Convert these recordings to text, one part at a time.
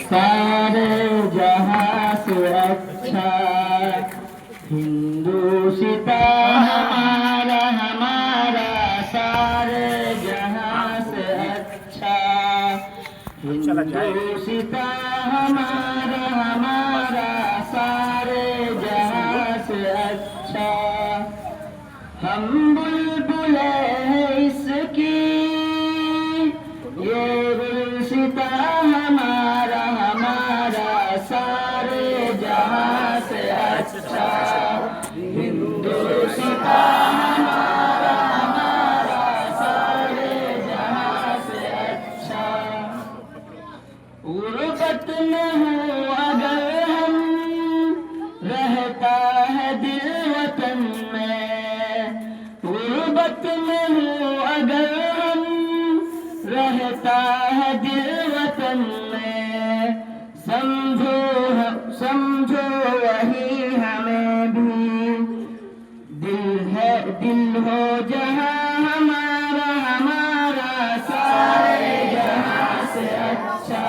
सारे जहां से अच्छा हिंदुस्ता हमारा हमारा सारे जहां से अच्छा हिंदुस्ता हमारा हमारा सारे जहां से अच्छा। हम बुलबुले हैं इसकी ये गुलसिता हमारा हमारा सारे जहां से अच्छा हिंदुस्ता हमारा हमारा सारे जहां से अच्छा। गुर्बत में हूँ अगर हम रहता है दिल वतन में, गुर्बत में हूँ अगर हम रहता है दिल वतन में। समझो वही हमें भी दिल है दिल हो जहां हमारा हमारा सारे जहां से अच्छा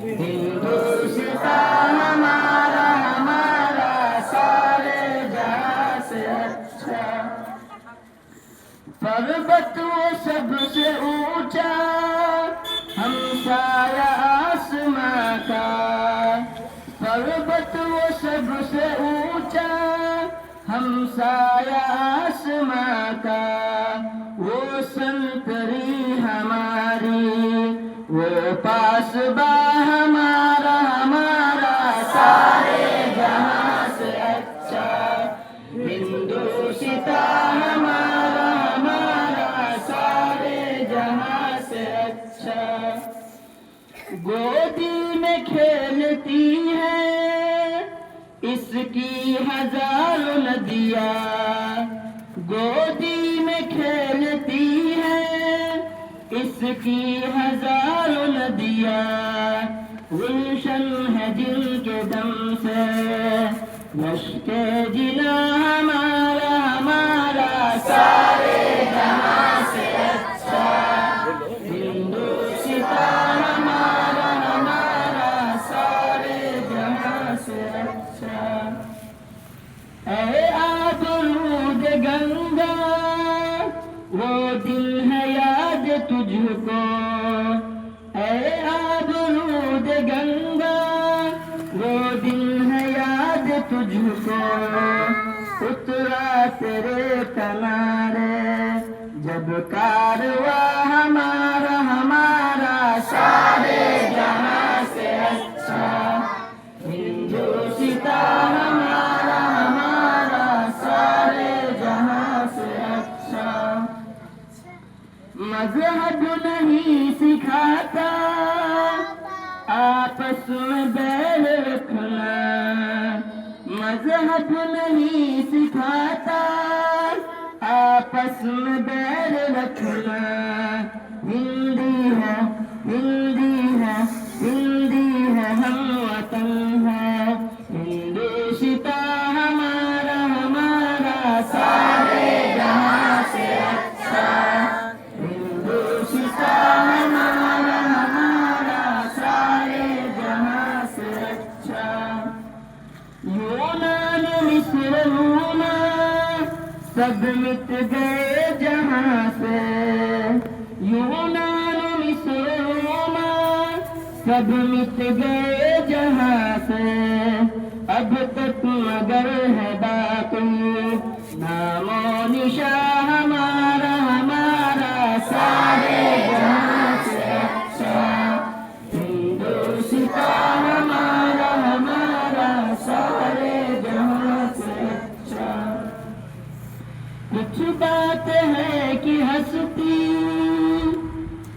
हिंदुस्ता हमारा हमारा सारे जहां से अच्छा। पर्वत वो सबसे ऊंचा हमसाया आसमां का, पर्वत वो सबसे ऊंचा हमसाया आसमां का। वो संतरी हमारी वो पासबा हमारा हमारा सारे जहां से अच्छा हिंदुस्ता हमारा हमारा सारे जहां से अच्छा। गोदी में खेलती है इसकी हजारों नदियाँ, गोदी में खेलती है इसकी हजारों नदियाँ। गुलशन है जिनके दम से मश्के जिला हमारा हमारा सारे जहां से अच्छा हिंदुस्ता हमारा हमारा सारे जहां से अच्छा। ऐ आबरूद गंगा वो दिल है याद तुझको, ऐ आबरूद गंगा वो दिल है याद तुझको। उतरा तेरे किनारे जब कारवा हमारा हमारा सारे जहां से अच्छा हिंदुस्ता हमारा हमारा सारे जहां से अच्छा। मजहब नहीं सिखाता आपस में बैर रखना, मजहब नहीं सिखाता आपस में बैर रखना। हिंदी है हम वतन है हिंदुस्ता हमारा हमारा सारे जहां से अच्छा हिंदुस्ता हमारा हमारा सारे जहां से अच्छा। यूनान मिस्र रूमा सब मिट गए जहां से, यूनान मिस्र रोमा सब मिट गए जहां से। अब तक मगर है बाकी नामो निशा हमारा हमारा सारे जहां से अच्छा हिंदुस्ता हमारा हमारा सारे जहां से अच्छा। कुछ बात है कि हंसती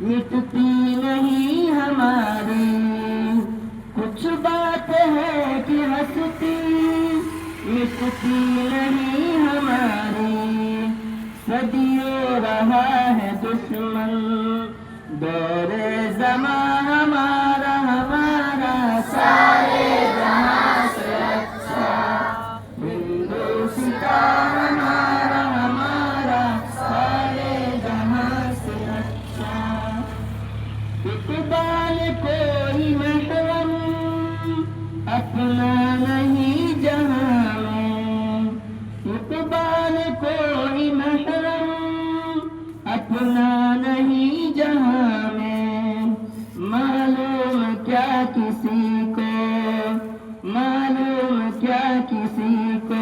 मिटती नहीं हमारी, कुछ बात है कि हंसती मिटती नहीं हमारी। सदियों रहा है दुश्मन दौरे ज़मां हमारा हमारा सारे जहां से अच्छा हिंदुस्ता हमारा हमारा सारे जहां से अच्छा। इकबाल कोई महरम अपना नहीं जहां में, मालूम क्या किसी को, मालूम क्या किसी को,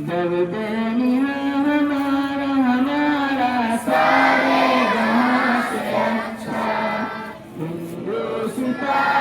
दर्द निहा हमारा हमारा सारे जहां से अच्छा हिंदुस्तान।